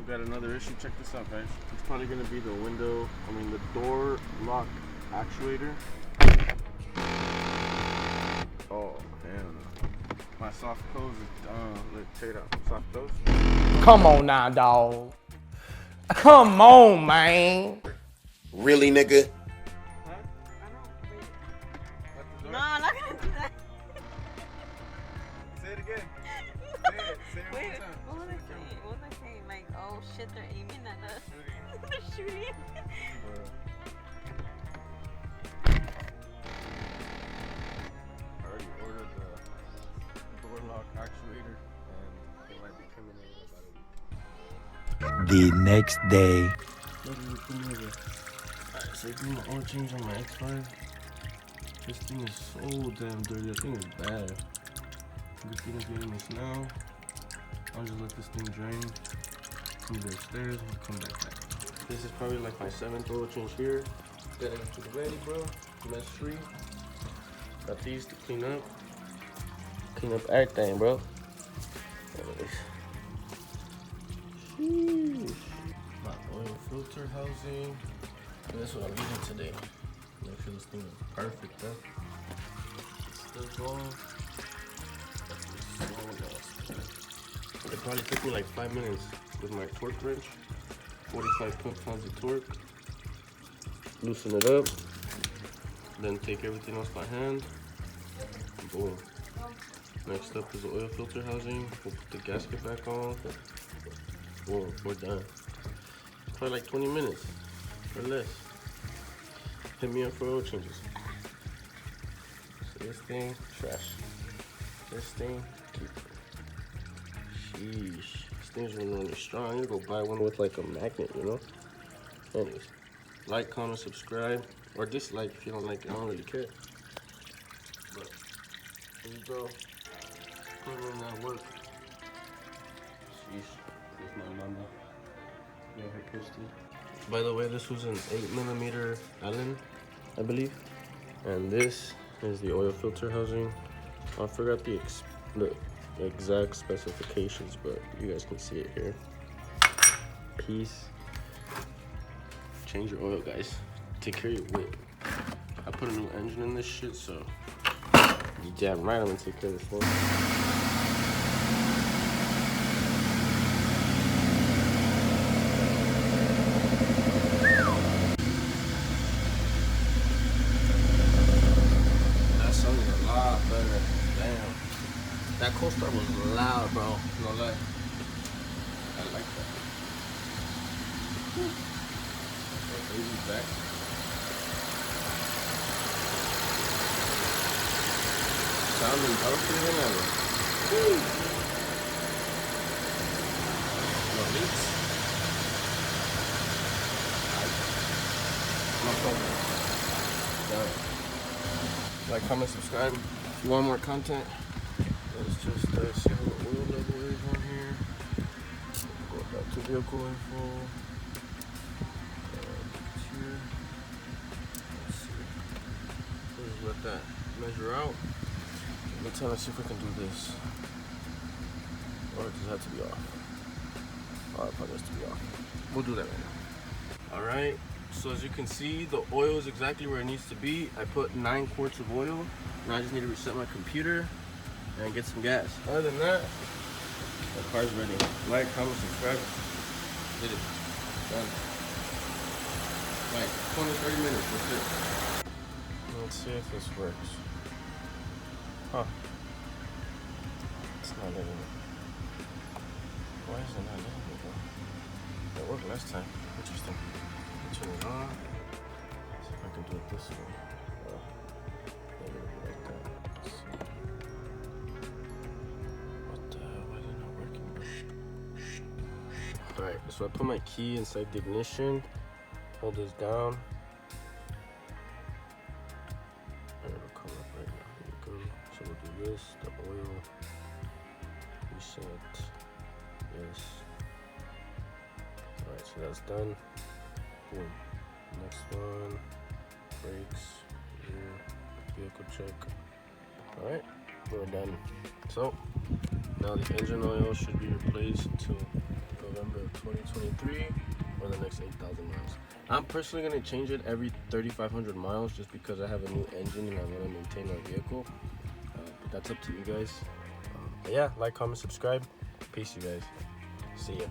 Got another issue. Check this out, guys. It's probably gonna be the the door lock actuator. Oh, damn. My soft close is look, check it out. Soft close. Come on now, dog. Come on, man. Really, nigga? Huh? No, I'm not gonna do that. Say it again. Say it one Wait, more time. what was I saying? What was I saying? Like, oh shit, they're aiming at us. They're shooting. I already ordered the door lock actuator, and it might be coming in about a week. The next day. Alright, so doing the oil change on my X5. This thing is so damn dirty. That thing is bad. Good thing I'm doing this now. I'll just let this thing drain. Move it upstairs and come back. This is probably like my 7th oil change here. Get everything ready, bro. Mess free. Got these to clean up. Clean up everything, bro. Sheesh. My oil filter housing. And that's what I'm using today. Make sure this thing is perfect, bro. It's still going. It probably took me like 5 minutes with my torque wrench. 45 pounds of torque. Loosen it up. Then take everything else by hand. Boom. Next up is the oil filter housing. We'll put the gasket back on. Boom, we're done. Probably like 20 minutes or less. Hit me up for oil changes. So this thing, trash. This thing, keep it. Sheesh. This thing's really strong. You go buy one with like a magnet, you know? Anyways, like, comment, subscribe, or dislike if you don't like it. I don't really care. But here you go. Put it in that work. Sheesh. This is my mama. Yeah, her Christy. By the way, this was an 8mm Allen, I believe. And this is the oil filter housing. I forgot the exact specifications, but you guys can see it here. Peace. Change your oil, guys. Take care of your whip. I put a new engine in this shit, so you damn right I'm gonna take care of this thing. That co-star was loud, bro. No lie. I like that. Okay, he's back. Sounding healthier than ever. Woo! No leaks. No problem. Like, comment, subscribe. If you want more content, let's just see how the oil level is on here. Go back to vehicle info. Here. Let's see. Let's just let that measure out. Let's see if we can do this. Or does it have to be off? Oh, it probably has to be off. We'll do that right now. Alright, so as you can see, the oil is exactly where it needs to be. I put 9 quarts of oil. Now I just need to reset my computer and get some gas. Other than that, the car's ready. Like, comment, subscribe. Did it. Done. Like 20-30 minutes, that's it. Let's see if this works. Huh. It's not letting me. Why is it not letting me go? It worked last time. Interesting. Turn it on. See if I can do it this way. Maybe it'll be like that. Let's see. What the hell? Why is it not working, bro? Alright, so I put my key inside the ignition. Hold this down. this, the oil, reset, yes. Alright, so that's done. Boom. Next one, brakes, vehicle check. Alright, we're done. So, now the engine oil should be replaced until November of 2023 or the next 8,000 miles. I'm personally going to change it every 3,500 miles just because I have a new engine and I want to maintain my vehicle. But that's up to you guys. But yeah, like, comment, subscribe. Peace, you guys. See ya.